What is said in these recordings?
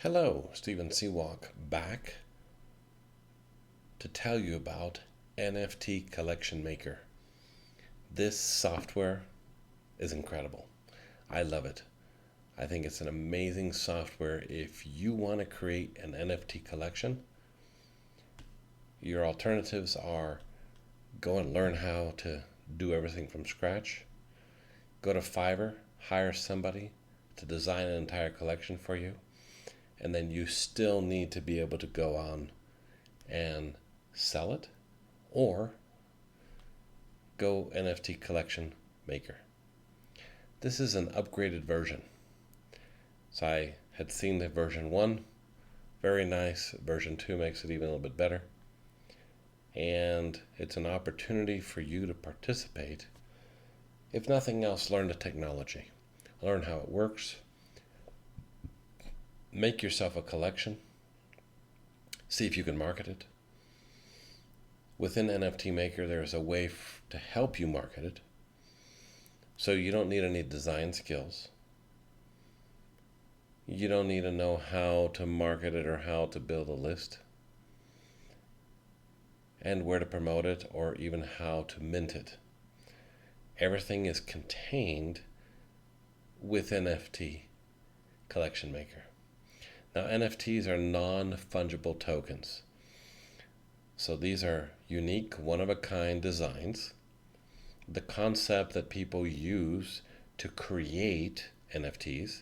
Hello, Stephen Seawalk back to tell you about NFT Collection Maker. This software is incredible. I love it. I think it's an amazing software if you want to create an NFT collection. Your alternatives are go and learn how to do everything from scratch. Go to Fiverr, hire somebody to design an entire collection for you. And then you still need to be able to go on and sell it, or go NFT Collection Maker. This is an upgraded version. So I had seen the version 1, very nice. Version 2 makes it even a little bit better. And it's an opportunity for you to participate. If nothing else, learn the technology. Learn how it works. Make yourself a collection. See if you can market it. Within NFT Maker, there's a way to help you market it. So you don't need any design skills. You don't need to know how to market it or how to build a list, and where to promote it, or even how to mint it. Everything is contained with NFT Collection Maker. Now, NFTs are non-fungible tokens. So these are unique, one-of-a-kind designs. The concept that people use to create NFTs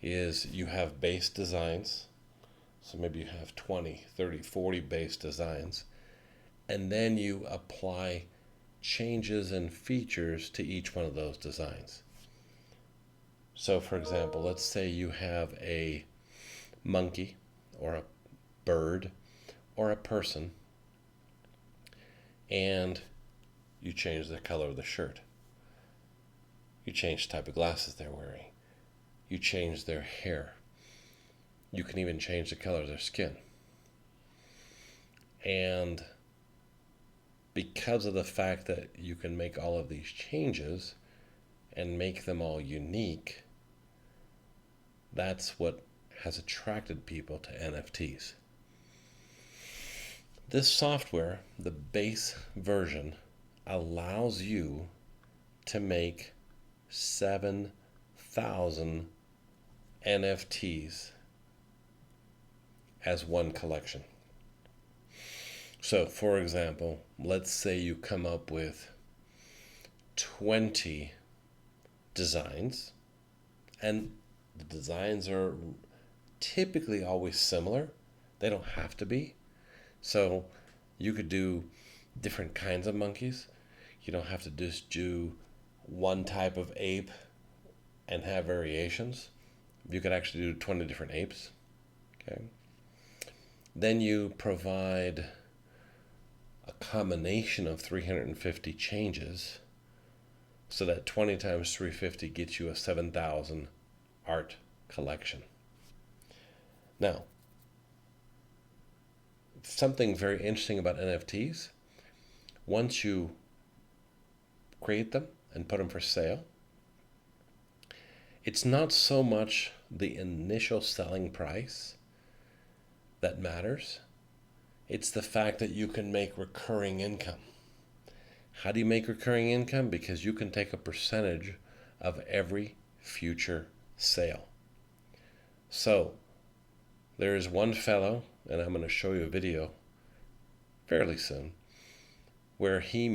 is you have base designs. So maybe you have 20, 30, 40 base designs. And then you apply changes and features to each one of those designs. So for example, let's say you have a monkey or a bird or a person, and you change the color of the shirt. You change the type of glasses they're wearing. You change their hair. You can even change the color of their skin. And because of the fact that you can make all of these changes and make them all unique, that's what has attracted people to NFTs. This software, the base version, allows you to make 7,000 NFTs as one collection. So, for example, let's say you come up with 20 designs, and the designs are typically always similar. They don't have to be. So you could do different kinds of monkeys. You don't have to just do one type of ape and have variations. You could actually do 20 different apes. Okay. Then you provide a combination of 350 changes, so that 20 times 350 gets you a 7,000 art collection. Now, something very interesting about NFTs, once you create them and put them for sale, it's not so much the initial selling price that matters. It's the fact that you can make recurring income. How do you make recurring income? Because you can take a percentage of every future sale. So there is one fellow, and I'm going to show you a video fairly soon, where he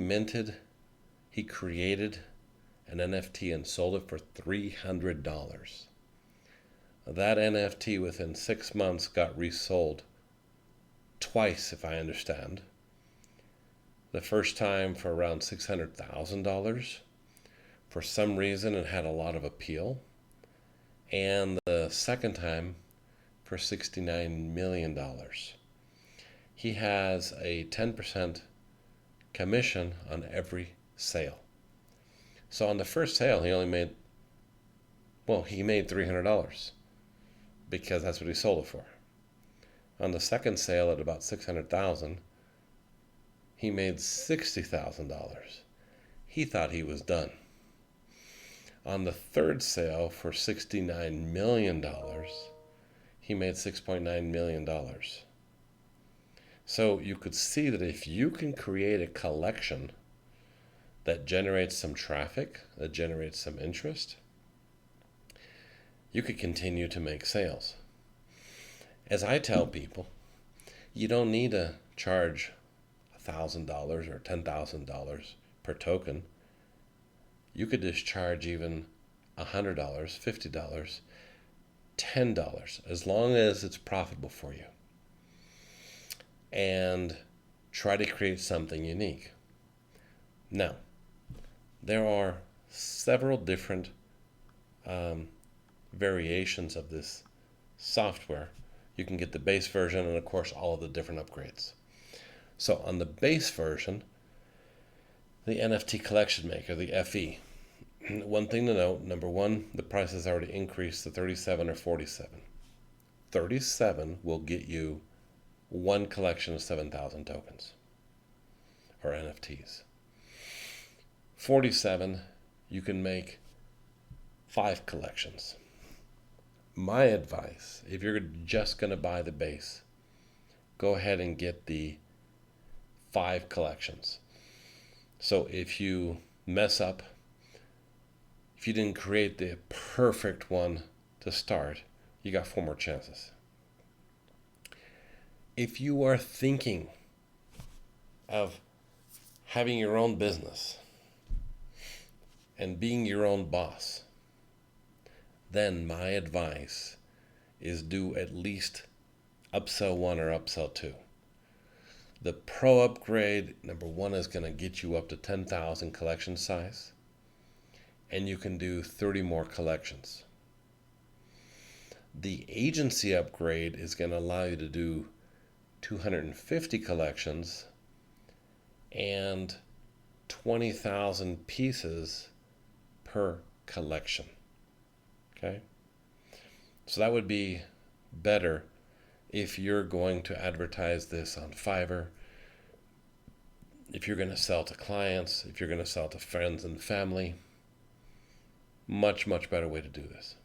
created an NFT and sold it for $300. That NFT within 6 months got resold twice, if I understand. The first time for around $600,000. For some reason it had a lot of appeal. And the second time for $69 million. He has a 10% commission on every sale. So on the first sale, he made $300 because that's what he sold it for. On the second sale at about $600,000, he made $60,000. He thought he was done. On the third sale for $69 million, he made $6.9 million. So you could see that if you can create a collection that generates some traffic, that generates some interest, you could continue to make sales. As I tell people, you don't need to charge $1,000 or $10,000 per token. You could just charge even $100, $50, $10, as long as it's profitable for you. And try to create something unique. Now, there are several different variations of this software. You can get the base version and, of course, all of the different upgrades. So on the base version, the NFT Collection Maker, the FE, one thing to note, number one, the price has already increased to 37 or 47. 37 will get you one collection of 7,000 tokens or NFTs. 47, you can make 5 collections. My advice, if you're just going to buy the base, go ahead and get the 5 collections. So if you mess up, if you didn't create the perfect one to start, you got 4 more chances. If you are thinking of having your own business and being your own boss, then my advice is do at least upsell 1 or upsell 2. The pro upgrade, number 1, is going to get you up to 10,000 collection size, and you can do 30 more collections. The agency upgrade is going to allow you to do 250 collections and 20,000 pieces per collection. Okay? So that would be better if you're going to advertise this on Fiverr, if you're going to sell to clients, if you're going to sell to friends and family. Much, much better way to do this.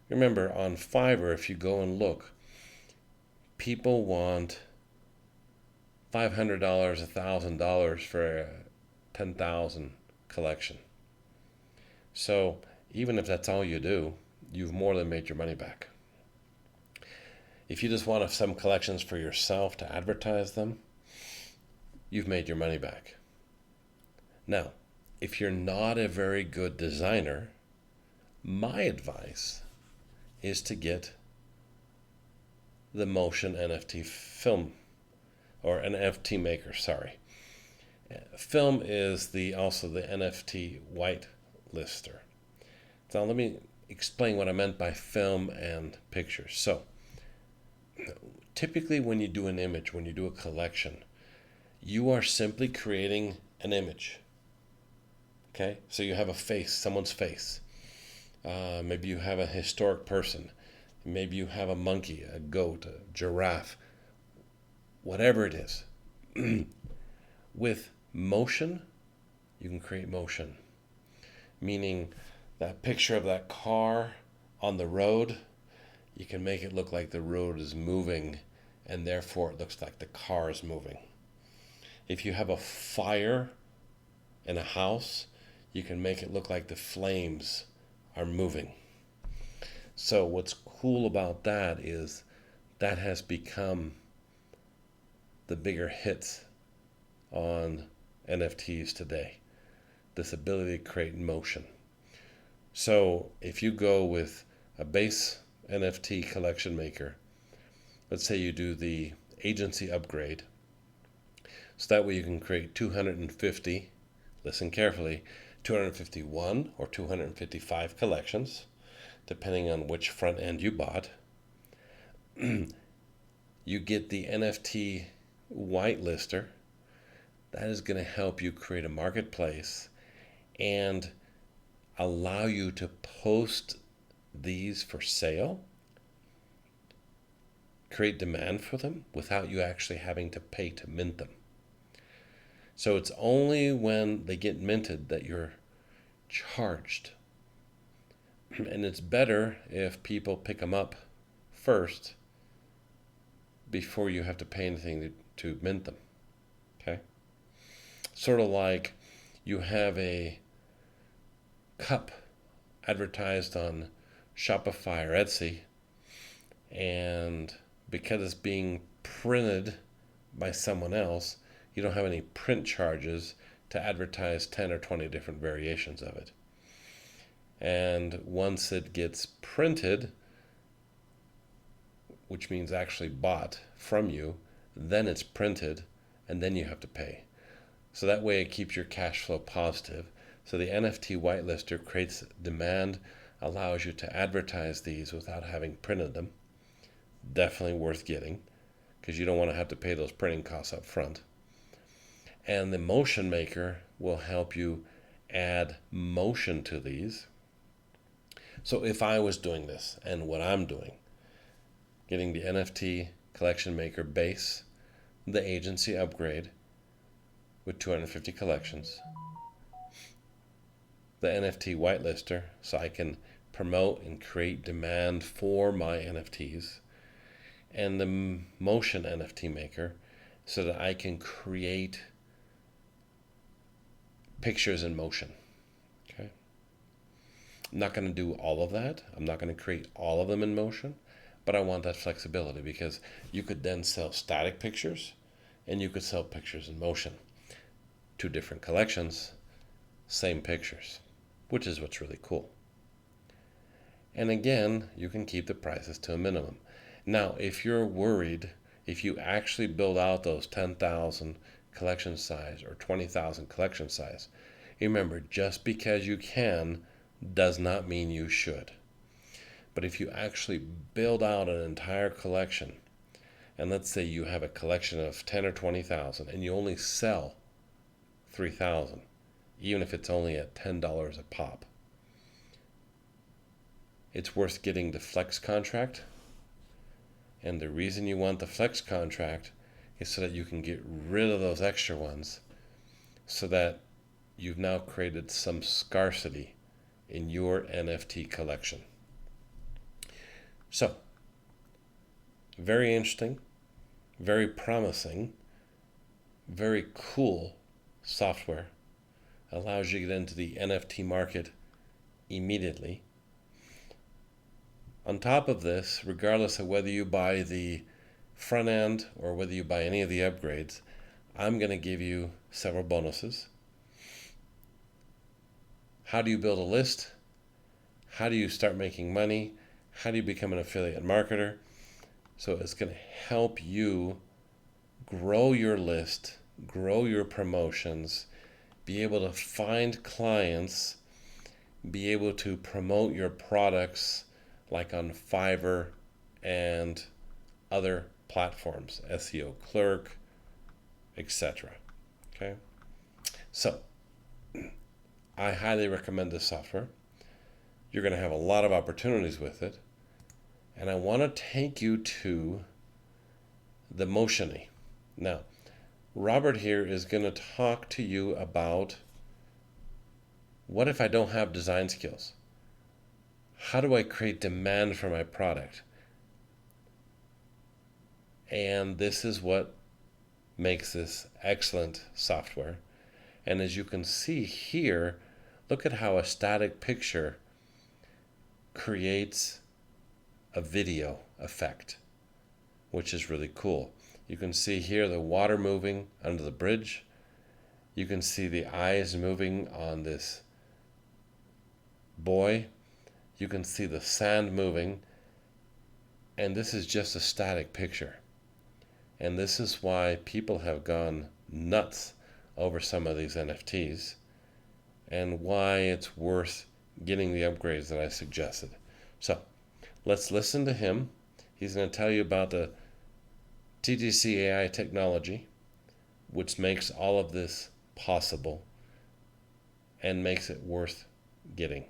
Remember, on Fiverr, if you go and look, people want $500, $1,000 for a 10,000 collection. So even if that's all you do, you've more than made your money back. If you just want some collections for yourself to advertise them, you've made your money back. Now, if you're not a very good designer, my advice is to get the Motion NFT film, or an NFT Maker, sorry. Film is also the NFT white lister. Now let me explain what I meant by film and pictures. So, typically when you do an image, when you do a collection, you are simply creating an image. Okay? So you have a face, someone's face. Maybe you have a historic person. Maybe you have a monkey, a goat, a giraffe, whatever it is. With motion, you can create motion. Meaning that picture of that car on the road, you can make it look like the road is moving, and therefore it looks like the car is moving. If you have a fire in a house, you can make it look like the flames are moving. So what's cool about that is that has become the bigger hits on NFTs today. This ability to create motion. So if you go with a base NFT collection maker, let's say you do the agency upgrade, so that way you can create 250, listen carefully, 251 or 255 collections, depending on which front end you bought. You get the NFT whitelister. That is going to help you create a marketplace and allow you to post these for sale, create demand for them without you actually having to pay to mint them. So it's only when they get minted that you're charged. And it's better if people pick them up first before you have to pay anything to mint them. Okay? Sort of like you have a cup advertised on Shopify or Etsy, and because it's being printed by someone else, you don't have any print charges to advertise 10 or 20 different variations of it. And once it gets printed, which means actually bought from you, then it's printed, and then you have to pay. So that way it keeps your cash flow positive. So the NFT whitelister creates demand, allows you to advertise these without having printed them. Definitely worth getting, because you don't want to have to pay those printing costs up front. And the motion maker will help you add motion to these. So if I was doing this, and what I'm doing, getting the NFT Collection Maker base, the agency upgrade with 250 collections, the NFT whitelister so I can promote and create demand for my NFTs, and the motion NFT maker so that I can create pictures in motion. Okay. I'm not going to do all of that. I'm not going to create all of them in motion, but I want that flexibility, because you could then sell static pictures and you could sell pictures in motion. 2 different collections, same pictures, which is what's really cool. And again, you can keep the prices to a minimum. Now, if you're worried, if you actually build out those 10,000 collection size or 20,000 collection size, remember, just because you can does not mean you should. But if you actually build out an entire collection, and let's say you have a collection of 10 or 20,000 and you only sell 3,000, even if it's only at $10 a pop, it's worth getting the flex contract. And the reason you want the flex contract is so that you can get rid of those extra ones, so that you've now created some scarcity in your NFT collection. So, very interesting, very promising, very cool software. Allows you to get into the NFT market immediately. On top of this, regardless of whether you buy the front end or whether you buy any of the upgrades, I'm going to give you several bonuses. How do you build a list? How do you start making money? How do you become an affiliate marketer? So it's going to help you grow your list, grow your promotions, be able to find clients, be able to promote your products like on Fiverr and other platforms, SEO Clerk, etc. Okay? So, I highly recommend this software. You're going to have a lot of opportunities with it. And I want to take you to the Motiony. Now, Robert here is going to talk to you about, what if I don't have design skills? How do I create demand for my product? And this is what makes this excellent software. And as you can see here, look at how a static picture creates a video effect, which is really cool. You can see here the water moving under the bridge. You can see the eyes moving on this boy. You can see the sand moving. And this is just a static picture. And this is why people have gone nuts over some of these NFTs, and why it's worth getting the upgrades that I suggested. So let's listen to him. He's going to tell you about the TTC AI technology, which makes all of this possible and makes it worth getting.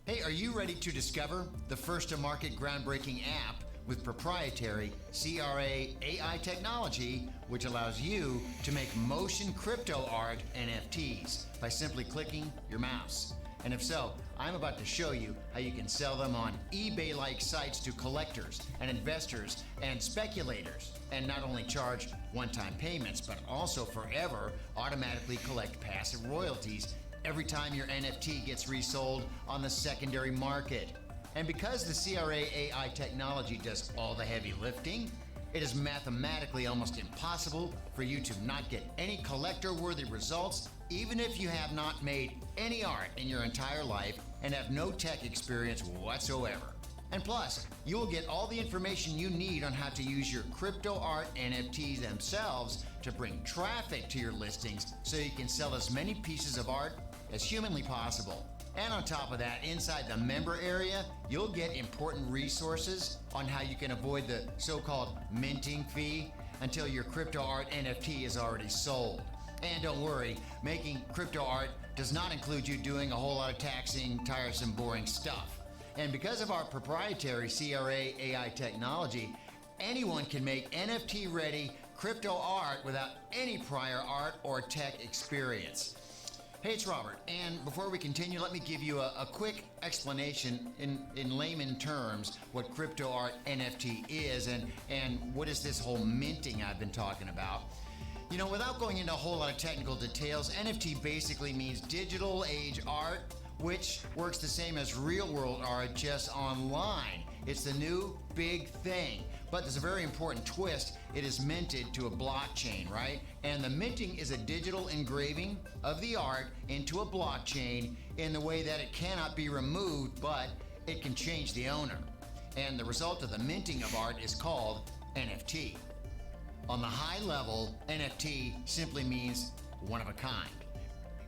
Hey, are you ready to discover the first-to-market groundbreaking app with proprietary CRA AI technology, which allows you to make motion crypto art NFTs by simply clicking your mouse? And if so, I'm about to show you how you can sell them on eBay-like sites to collectors and investors and speculators, and not only charge one-time payments, but also forever automatically collect passive royalties every time your NFT gets resold on the secondary market. And because the CRA AI technology does all the heavy lifting, it is mathematically almost impossible for you to not get any collector-worthy results, even if you have not made any art in your entire life and have no tech experience whatsoever. And plus, you will get all the information you need on how to use your crypto art NFTs themselves to bring traffic to your listings so you can sell as many pieces of art as humanly possible. And on top of that, inside the member area, you'll get important resources on how you can avoid the so-called minting fee until your crypto art NFT is already sold. And don't worry, making crypto art does not include you doing a whole lot of taxing, tiresome, boring stuff. And because of our proprietary CRA AI technology, anyone can make NFT-ready crypto art without any prior art or tech experience. Hey, it's Robert, and before we continue, let me give you a quick explanation in layman terms what crypto art NFT is and what is this whole minting I've been talking about. You know, without going into a whole lot of technical details, NFT basically means digital age art, which works the same as real world art, just online. It's the new big thing. But there's a very important twist. It is minted to a blockchain, right? And the minting is a digital engraving of the art into a blockchain in the way that it cannot be removed, but it can change the owner. And the result of the minting of art is called NFT. On the high level, NFT simply means one of a kind.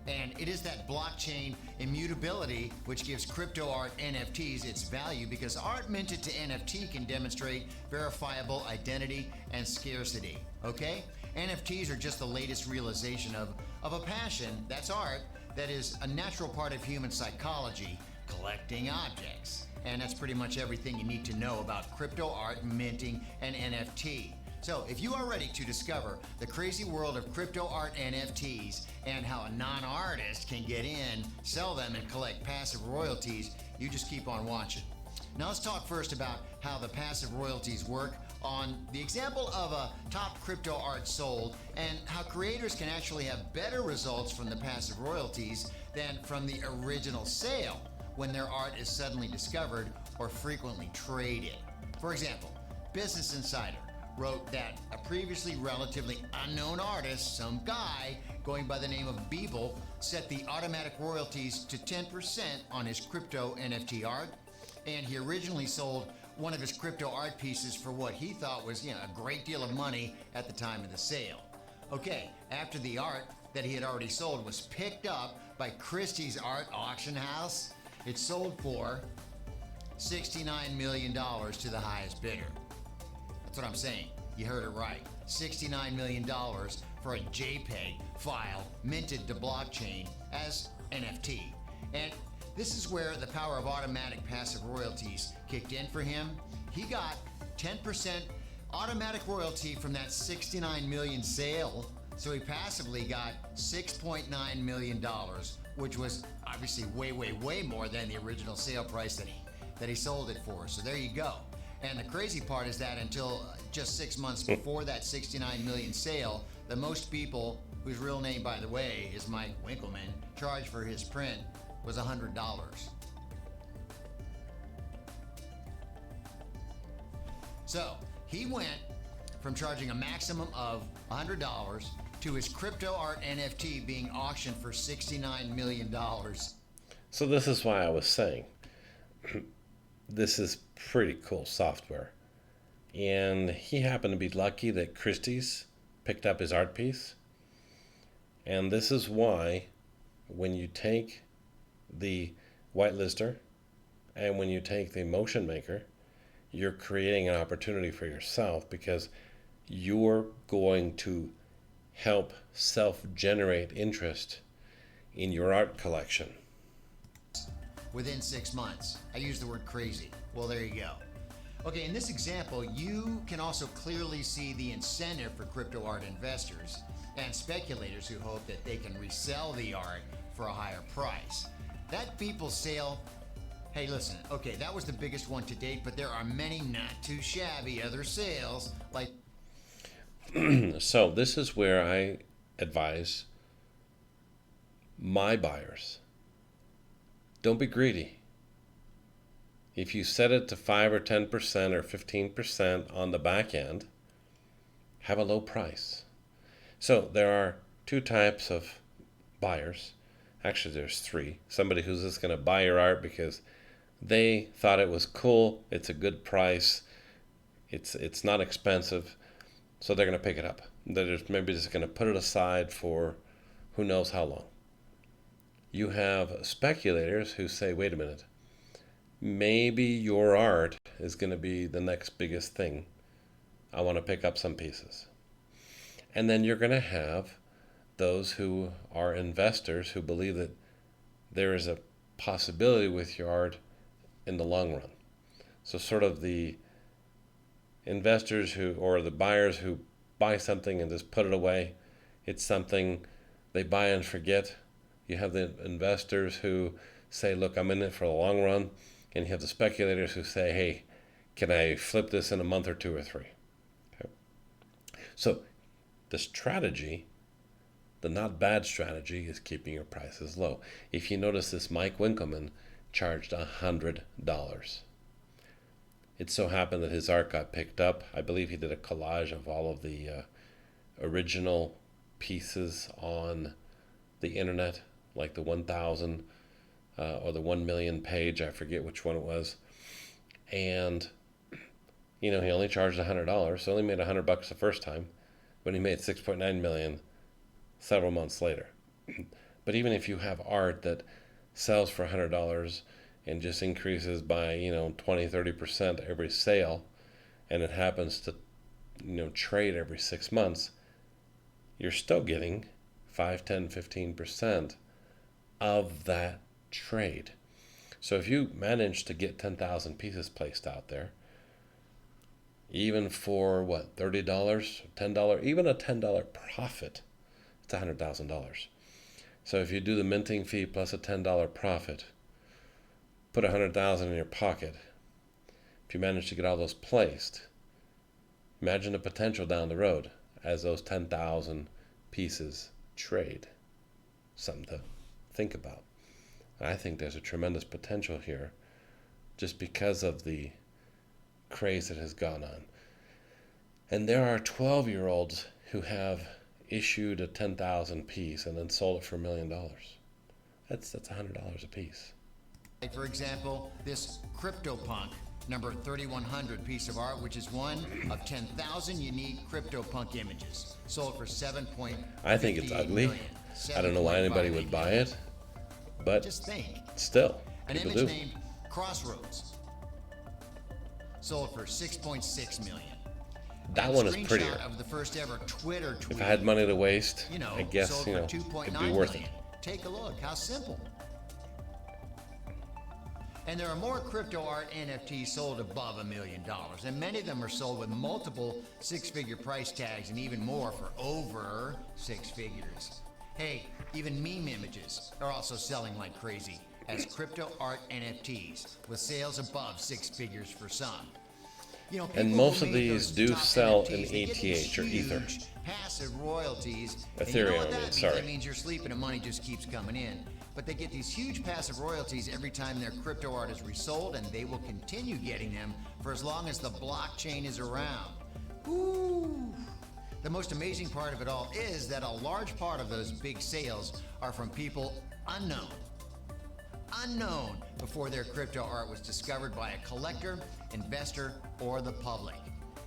And it is that blockchain immutability which gives crypto art NFTs its value, because art minted to NFT can demonstrate verifiable identity and scarcity, okay? NFTs are just the latest realization of a passion, that's art, that is a natural part of human psychology, collecting objects. And that's pretty much everything you need to know about crypto art, minting, and NFT. So if you are ready to discover the crazy world of crypto art NFTs and how a non-artist can get in, sell them, and collect passive royalties, you just keep on watching. Now let's talk first about how the passive royalties work on the example of a top crypto art sold, and how creators can actually have better results from the passive royalties than from the original sale when their art is suddenly discovered or frequently traded. For example, Business Insider wrote that a previously relatively unknown artist, some guy going by the name of Beeble, set the automatic royalties to 10% on his crypto NFT art, and he originally sold one of his crypto art pieces for what he thought was, a great deal of money at the time of the sale. Okay, after the art that he had already sold was picked up by Christie's art auction house, it sold for $69 million to the highest bidder. That's what I'm saying. You heard it right. $69 million for a JPEG file minted to blockchain as NFT. And this is where the power of automatic passive royalties kicked in for him. He got 10% automatic royalty from that $69 million sale. So he passively got $6.9 million, which was obviously way, way, way more than the original sale price that he sold it for. So there you go. And the crazy part is that until just 6 months before that $69 million sale, the most people, whose real name, by the way, is Mike Winkleman, charged for his print was $100. So he went from charging a maximum of $100 to his crypto art NFT being auctioned for $69 million. So this is why I was saying, this is pretty cool software. And he happened to be lucky that Christie's picked up his art piece. And this is why when you take the whitelister and when you take the motion maker, you're creating an opportunity for yourself, because you're going to help self-generate interest in your art collection. Within 6 months. I use the word crazy. Well, there you go. Okay, in this example, you can also clearly see the incentive for crypto art investors and speculators who hope that they can resell the art for a higher price. That Beeple sale, hey, listen, okay, that was the biggest one to date, but there are many not too shabby other sales like. So this is where I advise my buyers, don't be greedy. If you set it to 5 or 10% or 15% on the back end, have a low price. So there are two types of buyers. Actually, there's three. Somebody who's just going to buy your art because they thought it was cool, it's a good price, it's not expensive, so they're going to pick it up. They're maybe just going to put it aside for who knows how long. You have speculators who say, wait a minute, maybe your art is going to be the next biggest thing. I want to pick up some pieces. And then you're going to have those who are investors who believe that there is a possibility with your art in the long run. So sort of the investors who, or the buyers who buy something and just put it away. It's something they buy and forget. You have the investors who say, look, I'm in it for the long run. And you have the speculators who say, hey, can I flip this in a month or two or three? Okay. So the strategy, the not bad strategy, is keeping your prices low. If you notice, this Mike Winkleman charged $100. It so happened that his art got picked up. I believe he did a collage of all of the original pieces on the internet, like the 1,000 or the 1 million page. I forget which one it was. And, he only charged $100, so only made $100 the first time, but he made 6.9 million several months later. But even if you have art that sells for $100 and just increases by 20-30% every sale, and it happens to trade every 6 months, you're still getting 5, 10, 15% of that trade. So if you manage to get 10,000 pieces placed out there, even for what, $30, $10, even a $10 profit, it's $100,000. So if you do the minting fee plus a $10 profit, put $100,000 in your pocket. If you manage to get all those placed, imagine the potential down the road as those 10,000 pieces trade. Something to think about. I think there's a tremendous potential here just because of the craze that has gone on. And there are 12-year-olds who have issued a 10,000 piece and then sold it for $1 million. That's $100 a piece. Like, for example, this CryptoPunk number 3100 piece of art, which is one of 10,000 unique CryptoPunk images, sold for I think it's ugly. I don't know why anybody would buy it, but just think. Still, An people image do. named Crossroads, sold for 6.6 million. That one is prettier. Of the first ever Twitter tweet, if I had money to waste, I guess sold for it'd be worth it. Take a look. How simple. And there are more crypto art NFTs sold above $1 million, and many of them are sold with multiple six-figure price tags and even more for over six figures. Hey, even meme images are also selling like crazy as crypto art NFTs, with sales above six figures for some. And most of these do sell in ETH or Ether. Passive royalties. Ethereum, That means you're sleeping and money just keeps coming in. But they get these huge passive royalties every time their crypto art is resold, and they will continue getting them for as long as the blockchain is around. Ooh. The most amazing part of it all is that a large part of those big sales are from people unknown before their crypto art was discovered by a collector, investor, or the public.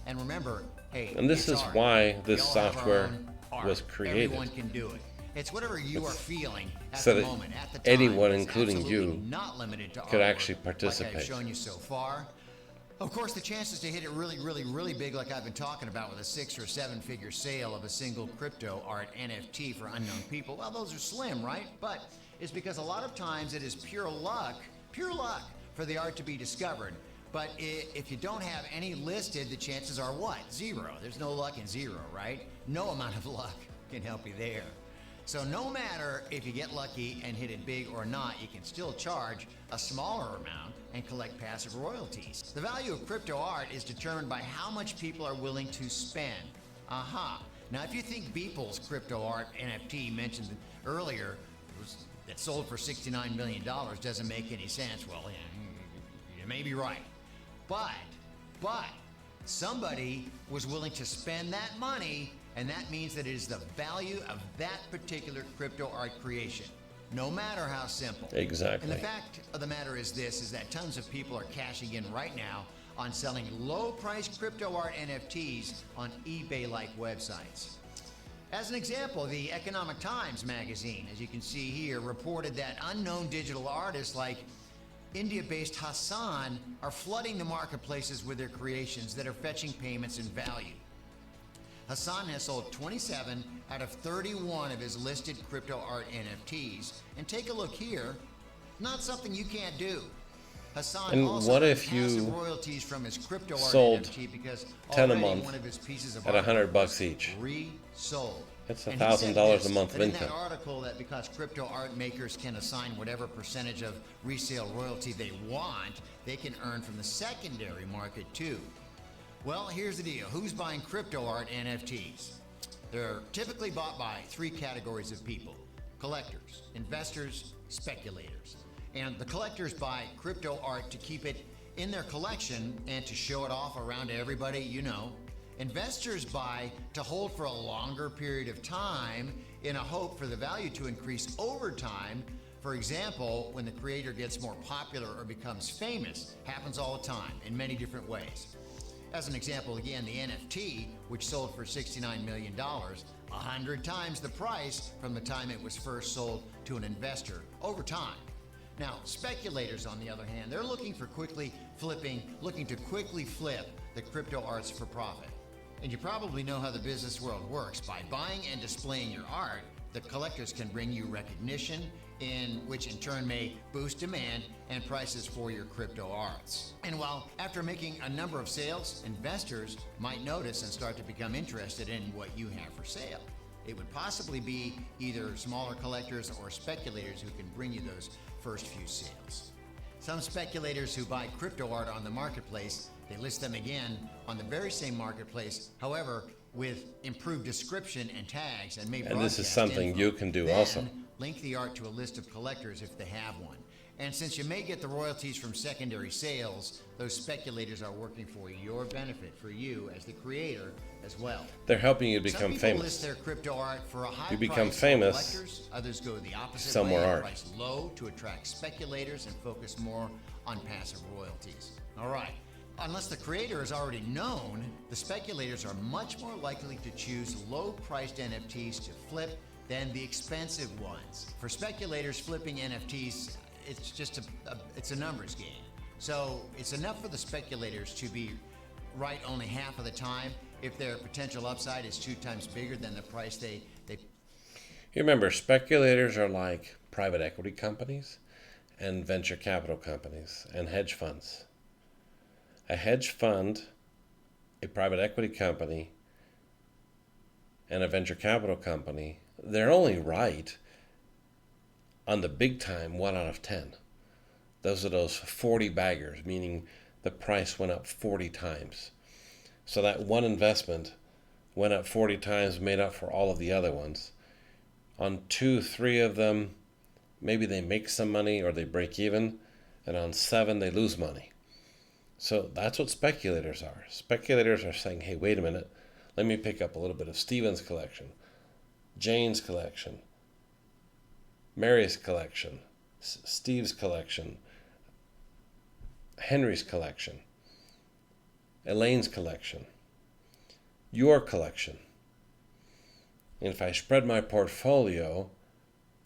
And remember, hey, and this is art. why this We all have our software own art. was created. Everyone can do it. It's whatever you are feeling at so the that moment, at the time. anyone, It's including absolutely you, not limited to could artwork, actually participate. like I've shown you so far. Of course, the chances to hit it really, really, really big, like I've been talking about with a 6 or 7 figure sale of a single crypto art NFT for unknown people, well, those are slim, right? But it's because a lot of times it is pure luck for the art to be discovered. But if you don't have any listed, the chances are what? Zero. There's no luck in zero, right? No amount of luck can help you there. So no matter if you get lucky and hit it big or not, you can still charge a smaller amount and collect passive royalties. The value of crypto art is determined by how much people are willing to spend. Aha. Now, if you think Beeple's crypto art NFT mentioned earlier that sold for $69 million doesn't make any sense, well, yeah, you may be right. But somebody was willing to spend that money, and that means that it is the value of that particular crypto art creation, no matter how simple. Exactly. And the fact of the matter is this, is that tons of people are cashing in right now on selling low-priced crypto art NFTs on eBay-like websites. As an example, the Economic Times magazine, as you can see here, reported that unknown digital artists like India-based Hassan are flooding the marketplaces with their creations that are fetching payments in value. Hassan has sold 27 out of 31 of his listed crypto art NFTs. And take a look here, not something you can't do. Hassan And also what earned if you passive royalties from his crypto art sold NFT because 10 a already month one of his pieces of at art $100 each? resold. That's And he said this, $1,000 a month that of in that income. article that because crypto art makers can assign whatever percentage of resale royalty they want, they can earn from the secondary market too. Well, here's the deal. Who's buying crypto art NFTs? They're typically bought by three categories of people: collectors, investors, speculators. And the collectors buy crypto art to keep it in their collection and to show it off around to everybody, you know. Investors buy to hold for a longer period of time in a hope for the value to increase over time. For example, when the creator gets more popular or becomes famous, happens all the time in many different ways. As an example, again, the NFT, which sold for $69 million, 100 times the price from the time it was first sold to an investor over time. Now, speculators, on the other hand, they're looking to quickly flip the crypto arts for profit. And you probably know how the business world works. By buying and displaying your art, the collectors can bring you recognition, which in turn may boost demand and prices for your crypto arts. And while after making a number of sales, investors might notice and start to become interested in what you have for sale. It would possibly be either smaller collectors or speculators who can bring you those first few sales. Some speculators who buy crypto art on the marketplace, they list them again on the very same marketplace, however, with improved description and tags, and may And this is broadcast something info. you can do Then, also. link the art to a list of collectors if they have one. And since you may get the royalties from secondary sales, those speculators are working for your benefit, for you as the creator as well. They're helping you Some become people famous. list their crypto art for a high You become price for famous, collectors. Others go the opposite sell way more and art. price low to attract speculators and focus more on passive royalties. All right. Unless the creator is already known, the speculators are much more likely to choose low-priced NFTs to flip than the expensive ones. For speculators, flipping NFTs, it's just it's a numbers game. So it's enough for the speculators to be right only half of the time if their potential upside is 2 times bigger than the price they You remember, speculators are like private equity companies and venture capital companies and hedge funds. A hedge fund, a private equity company, and a venture capital company, they're only right on the big time 1 out of 10. Those are those 40 baggers, meaning the price went up 40 times. So that one investment went up 40 times, made up for all of the other ones. On 2, 3 of them, maybe they make some money or they break even, and on 7 they lose money. So that's what speculators are. Speculators are saying, hey, wait a minute, let me pick up a little bit of Steven's collection, Jane's collection, Mary's collection, Steve's collection, Henry's collection, Elaine's collection, your collection. And if I spread my portfolio,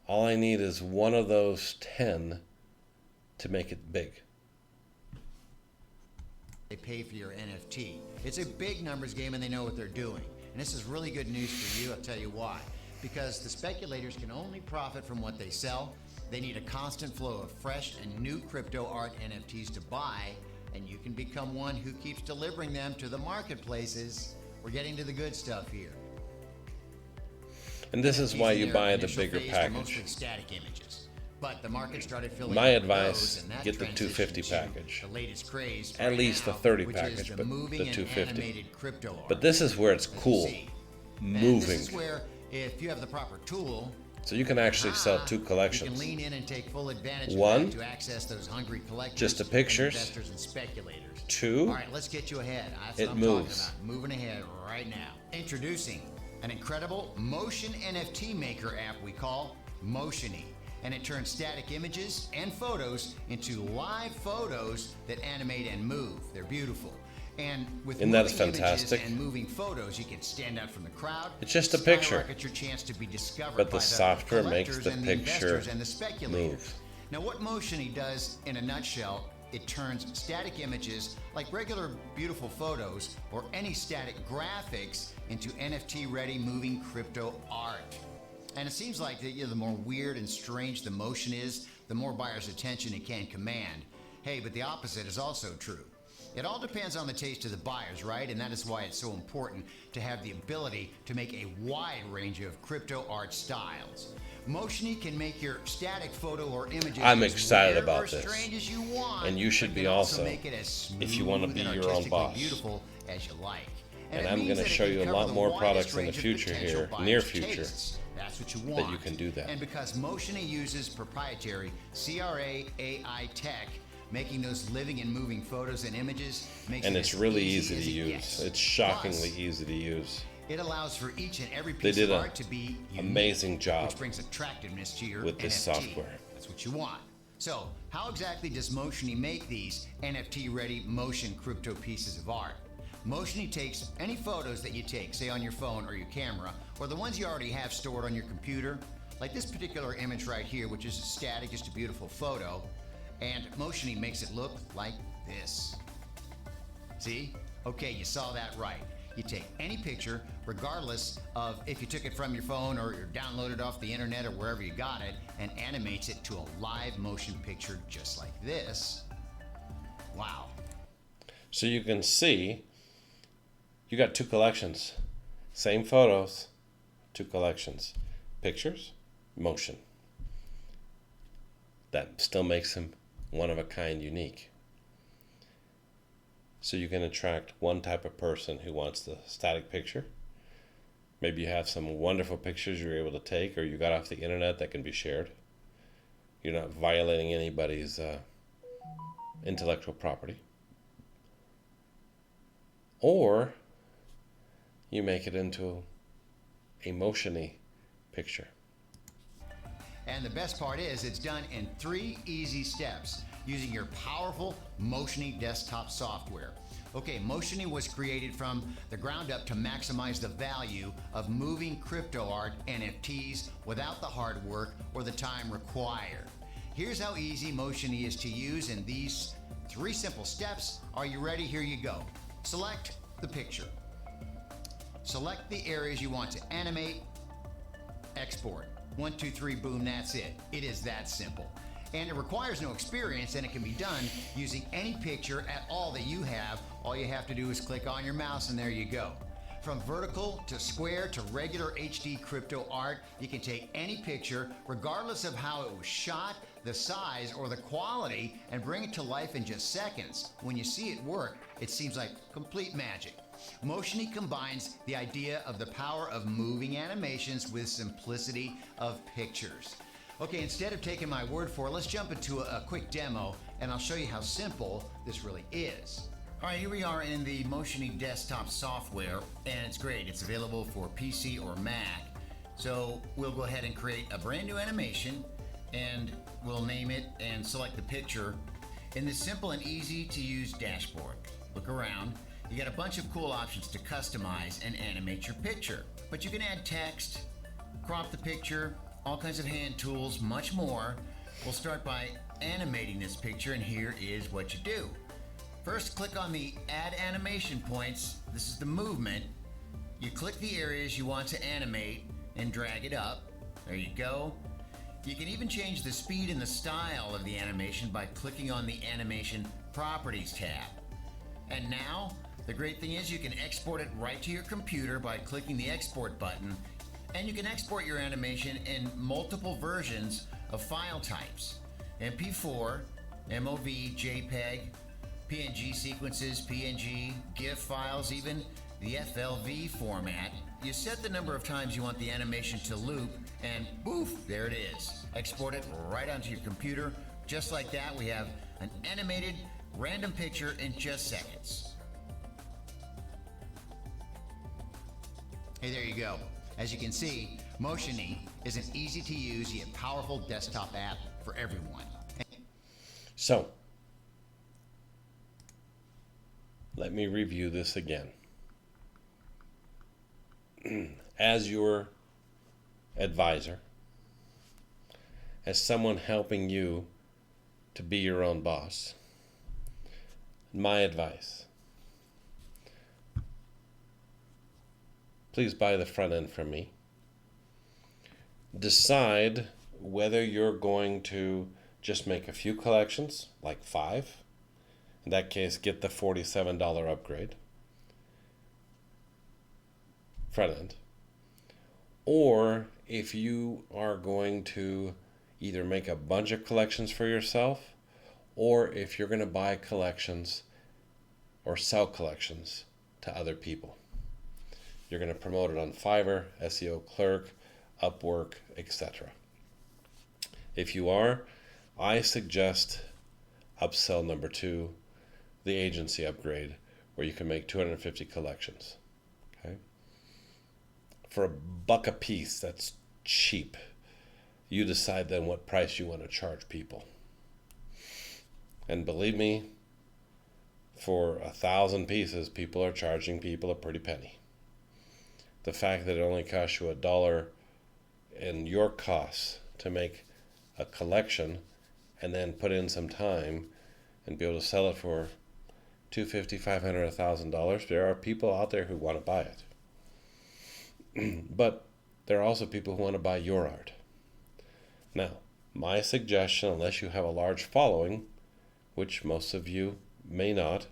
all I need is one of those 10 to make it big. They pay for your NFT. It's a big numbers game and they know what they're doing. And this is really good news for you. I'll tell you why. Because the speculators can only profit from what they sell. They need a constant flow of fresh and new crypto art NFTs to buy, and you can become one who keeps delivering them to the marketplaces. We're getting to the good stuff here. And this is why NFTs in you their buy the initial bigger phase were package. mostly static images. But the market started filling My up with advice, those, and that get the transitioned 250 to package. The latest craze At right least the now, 30 which is package, the but moving the and 250. animated crypto art. But this is where it's as you cool. see. And Moving. this is where, if you have the proper tool, So you can actually sell 2 you collections. can lean in and take full advantage One, of that to access those hungry collectors, just the and pictures. investors and speculators. 2, All right, let's get you ahead. That's it what I'm moves. talking about. Moving ahead right now. Introducing an incredible motion NFT maker app we call Motiony. And it turns static images and photos into live photos that animate and move. They're beautiful. And with Isn't moving that fantastic? images and moving photos, you can stand out from the crowd. It's just a picture. Skyrocket your chance to be discovered But the by software makes collectors the and picture investors and the speculators. move. Now, what Motiony does in a nutshell, it turns static images, like regular beautiful photos or any static graphics, into NFT-ready moving crypto art. And it seems like that, the more weird and strange the motion is, the more buyers' attention it can command. Hey, but the opposite is also true. It all depends on the taste of the buyers, right? And that is why it's so important to have the ability to make a wide range of crypto art styles. Motiony can make your static photo or images I'm as excited weird about or this. strange as you want, And you should but be can also, make it as if you want to smooth be and your own artistically boss. beautiful as you like. And it I'm means gonna that it show can you a cover lot the more widest products in the range of future potential here, buyers' near future, tastes. That's what you want. that you can do that. And because Motiony uses proprietary CRA AI tech, making those living and moving photos and images makes And it it's as really easy easy as to it use. gets. It's shockingly Plus, easy to use. it allows for each and every They piece did of an art to be unique, amazing job which brings attractiveness to your with this NFT. software. That's what you want. So, how exactly does Motiony make these NFT-ready motion crypto pieces of art? Motiony takes any photos that you take, say on your phone or your camera, or the ones you already have stored on your computer, like this particular image right here, which is static, just a beautiful photo, and Motiony makes it look like this. See? Okay, you saw that right. You take any picture, regardless of if you took it from your phone or you downloaded off the internet or wherever you got it, and animates it to a live motion picture just like this. Wow. So you can see, you got 2 collections. Same photos, 2 collections. Pictures, motion. That still makes him one of a kind, unique. So you can attract one type of person who wants the static picture. Maybe you have some wonderful pictures you're able to take or you got off the internet that can be shared. You're not violating anybody's intellectual property. Or you make it into a motiony picture. And the best part is it's done in 3 easy steps using your powerful Motiony desktop software. Okay, Motiony was created from the ground up to maximize the value of moving crypto art NFTs without the hard work or the time required. Here's how easy Motiony is to use in these 3 simple steps. Are you ready? Here you go. Select the picture. Select the areas you want to animate. Export. 1, 2, 3, boom, that's it. It is that simple. And it requires no experience, and it can be done using any picture at all that you have. All you have to do is click on your mouse, and there you go. From vertical to square to regular HD crypto art, you can take any picture, regardless of how it was shot, the size, or the quality, and bring it to life in just seconds. When you see it work, it seems like complete magic. Motiony combines the idea of the power of moving animations with simplicity of pictures. Okay, instead of taking my word for it, let's jump into a quick demo, and I'll show you how simple this really is. All right, here we are in the Motiony desktop software, and it's great. It's available for PC or Mac. So we'll go ahead and create a brand new animation, and we'll name it and select the picture in this simple and easy to use dashboard. Look around. You got a bunch of cool options to customize and animate your picture. But you can add text, crop the picture, all kinds of hand tools, much more. We'll start by animating this picture, and here is what you do. First, click on the Add Animation Points. This is the movement. You click the areas you want to animate and drag it up. There you go. You can even change the speed and the style of the animation by clicking on the Animation Properties tab. And now, the great thing is you can export it right to your computer by clicking the Export button. And you can export your animation in multiple versions of file types: MP4, MOV, JPEG, PNG sequences, PNG, GIF files, even the FLV format. You set the number of times you want the animation to loop, and poof, there it is. Export it right onto your computer. Just like that, we have an animated random picture in just seconds. Hey, there you go. As you can see, Motiony is an easy to use yet powerful desktop app for everyone. So, let me review this again. As your advisor, as someone helping you to be your own boss, my advice: please buy the front end from me. Decide whether you're going to just make a few collections, like 5. In that case, get the $47 upgrade front end. Or if you are going to either make a bunch of collections for yourself, or if you're going to buy collections or sell collections to other people. You're going to promote it on Fiverr, SEO Clerk, Upwork, etc. If you are, I suggest upsell number 2, the agency upgrade, where you can make 250 collections. Okay? For $1 a piece, that's cheap. You decide then what price you want to charge people. And believe me, for 1,000 pieces, people are charging people a pretty penny. The fact that it only costs you $1 in your costs to make a collection and then put in some time and be able to sell it for $250, $500, $1,000, there are people out there who want to buy it. But there are also people who want to buy your art. Now, my suggestion, unless you have a large following, which most of you may not,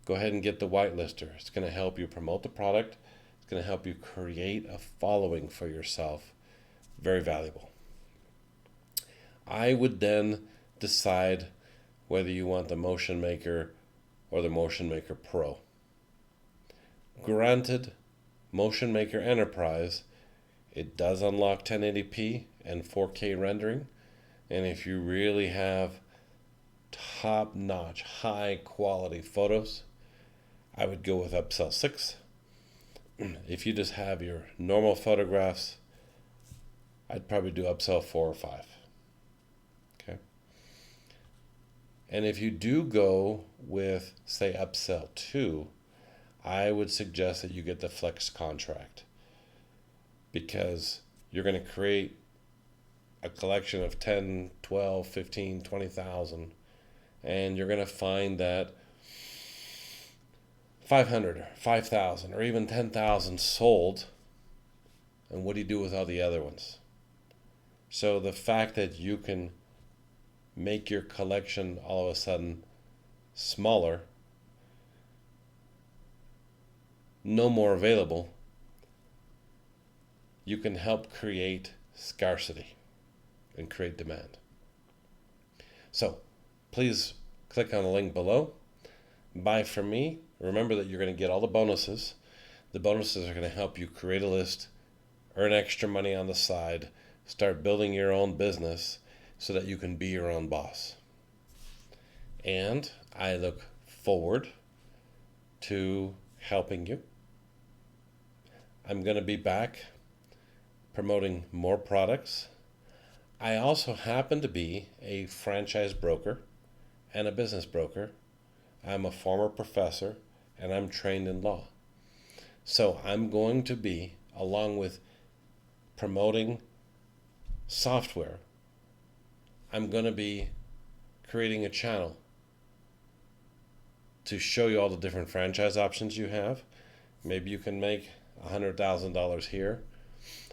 go ahead and get the whitelister. It's going to help you promote the product. It's going to help you create a following for yourself. Very valuable. I would then decide whether you want the Motion Maker or the Motion Maker Pro. Granted, Motion Maker Enterprise, it does unlock 1080p and 4K rendering, and if you really have top-notch, high-quality photos, I would go with upsell 6. If you just have your normal photographs, I'd probably do upsell 4 or 5. Okay. And if you do go with, say, upsell 2, I would suggest that you get the flex contract, because you're going to create a collection of 10, 12, 15, 20,000, and you're going to find that 500 or 5,000 or even 10,000 sold, and what do you do with all the other ones? So the fact that you can make your collection all of a sudden smaller, no more available, you can help create scarcity and create demand. So please click on the link below. Buy from me. Remember that you're going to get all the bonuses. The bonuses are going to help you create a list, earn extra money on the side, start building your own business so that you can be your own boss. And I look forward to helping you. I'm going to be back promoting more products. I also happen to be a franchise broker and a business broker. I'm a former professor and I'm trained in law. So I'm going to be, along with promoting software, I'm going to be creating a channel to show you all the different franchise options you have. Maybe you can make $100,000 here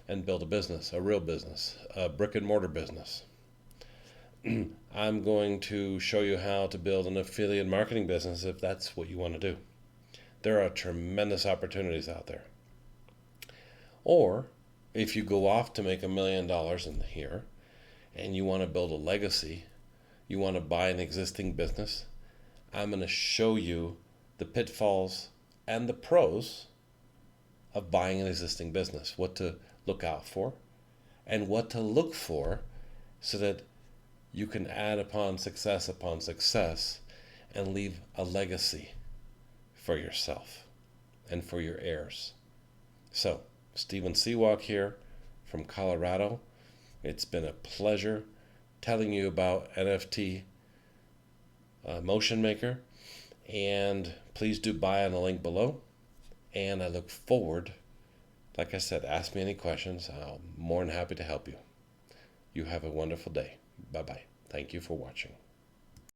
and build a business, a real business, a brick and mortar business. I'm going to show you how to build an affiliate marketing business if that's what you want to do. There are tremendous opportunities out there. Or if you go off to make $1 million in here and you want to build a legacy, you want to buy an existing business, I'm going to show you the pitfalls and the pros of buying an existing business, what to look out for and what to look for so that you can add upon success and leave a legacy for yourself and for your heirs. So, Stephen Seawalk here from Colorado. It's been a pleasure telling you about NFT Motion Maker, and please do buy on the link below. And I look forward, like I said, ask me any questions. I'm more than happy to help you. You have a wonderful day. Bye-bye. Thank you for watching.